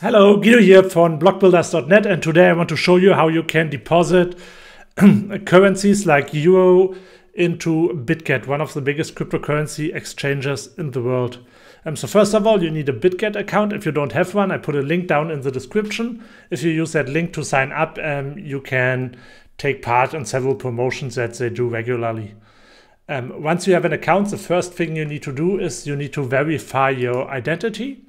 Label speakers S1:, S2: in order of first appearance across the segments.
S1: Hello, Guido here from blockbuilders.net, and today I want to show you how you can deposit currencies like Euro into Bitget, one of the biggest cryptocurrency exchanges in the world. So first of all, you need a Bitget account. If you don't have one, I put a link down in the description. If you use that link to sign up, you can take part in several promotions that they do regularly. Once you have an account, the first thing you need to do is you need to verify your identity.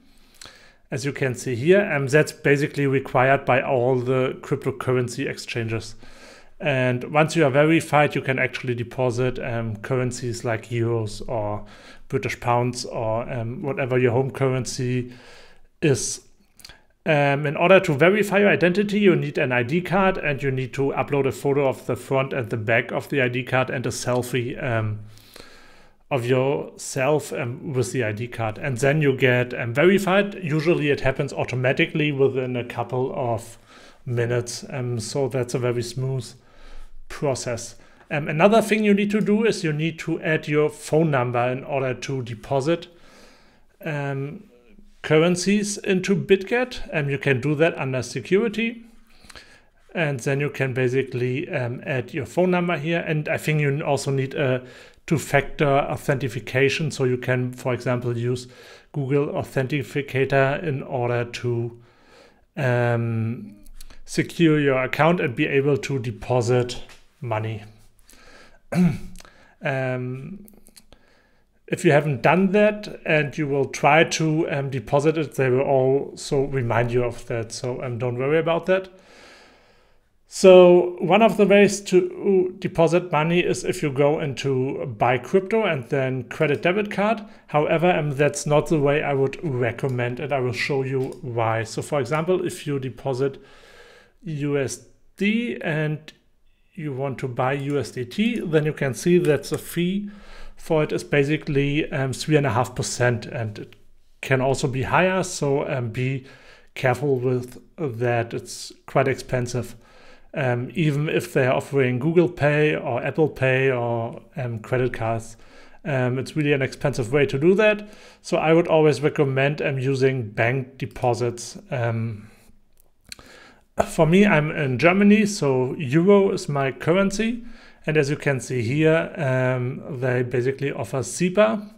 S1: As you can see here, that's basically required by all the cryptocurrency exchanges. And once you are verified, you can actually deposit currencies like euros or British pounds or whatever your home currency is. In order to verify your identity, you need an ID card, and you need to upload a photo of the front and the back of the ID card and a selfie of yourself with the ID card, and then you get verified. Usually it happens automatically within a couple of minutes, so that's a very smooth process. Another thing you need to do is you need to add your phone number in order to deposit currencies into Bitget. You can do that under security, and then you can basically add your phone number here. And I think you also need a two-factor authentication, so you can, for example, use Google Authenticator in order to secure your account and be able to deposit money. If you haven't done that and you will try to deposit it, they will also remind you of that, so don't worry about that. So one of the ways to deposit money is if you go into buy crypto and then credit debit card. However, that's not the way I would recommend it. I will show you why. So for example, if you deposit USD and you want to buy USDT, then you can see that the fee for it is basically 3.5%, and it can also be higher. So be careful with that. It's quite expensive. Even if they're offering Google Pay or Apple Pay or credit cards. It's really an expensive way to do that. So I would always recommend using bank deposits. For me, I'm in Germany, so Euro is my currency. And as you can see here, they basically offer SEPA.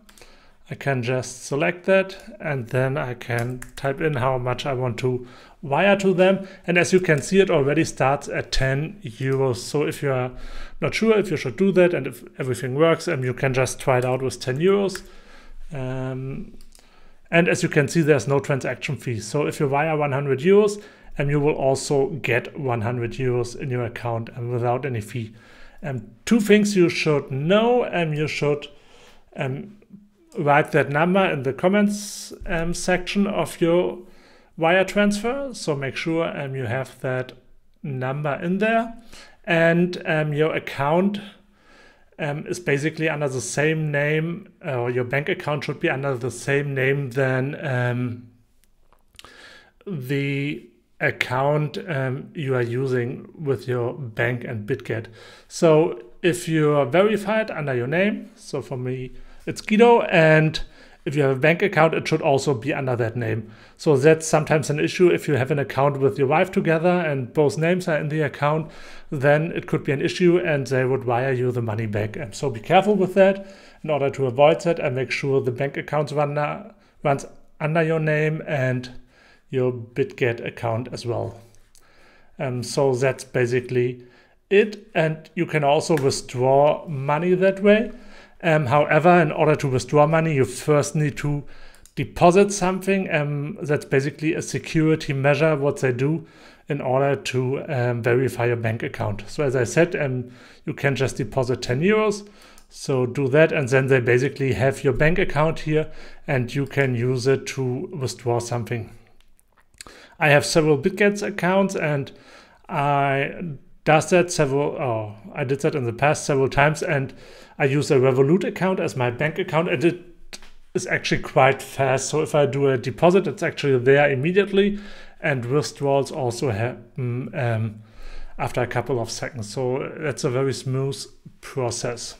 S1: I can just select that, and then I can type in how much I want to wire to them. And as you can see, it already starts at 10 euros. So if you are not sure if you should do that and if everything works, you can just try it out with 10 euros. And as you can see, there's no transaction fee. So if you wire 100 euros, you will also get 100 euros in your account without any fee. Two things you should know, you should write that number in the comments section of your wire transfer. So make sure you have that number in there, and your account is basically under the same name, or your bank account should be under the same name than the account you are using with your bank and Bitget. So if you are verified under your name, so for me it's Guido, and if you have a bank account, it should also be under that name. So that's sometimes an issue. If you have an account with your wife together and both names are in the account, then it could be an issue and they would wire you the money back. And so be careful with that in order to avoid that, and make sure the bank account runs under your name and your Bitget account as well. So that's basically it. And you can also withdraw money that way. However, in order to withdraw money, you first need to deposit something. That's basically a security measure, what they do in order to verify your bank account. So as I said, you can just deposit 10 euros. So do that, and then they basically have your bank account here, and you can use it to withdraw something. I have several Bitget accounts, and I did that in the past several times, and I use a Revolut account as my bank account, and it is actually quite fast. So if I do a deposit, it's actually there immediately, and withdrawals also happen after a couple of seconds. So that's a very smooth process.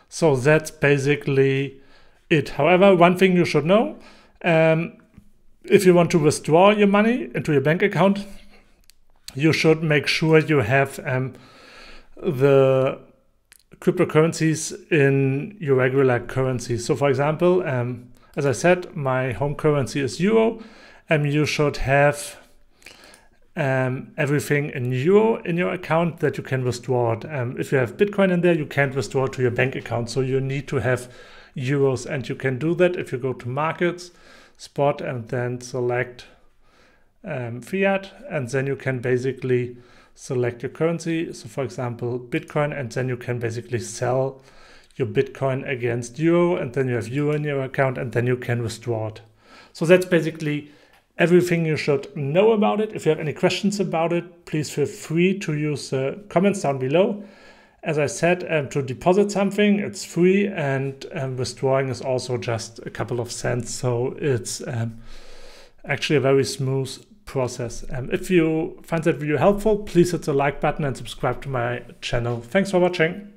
S1: So that's basically it. However, one thing you should know, If you want to withdraw your money into your bank account, you should make sure you have the cryptocurrencies in your regular currency. So for example, as I said, my home currency is euro, and you should have everything in euro in your account that you can withdraw it. If you have Bitcoin in there, you can't withdraw it to your bank account. So you need to have euros, and you can do that if you go to markets, spot, and then select fiat, and then you can basically select your currency. So for example, Bitcoin, and then you can basically sell your Bitcoin against euro, and then you have euro in your account, and then you can withdraw it. So that's basically everything you should know about it. If you have any questions about it, please feel free to use the comments down below. As I said, to deposit something, it's free, and withdrawing is also just a couple of cents. So it's actually a very smooth process. If you find that video helpful, please hit the like button and subscribe to my channel. Thanks for watching.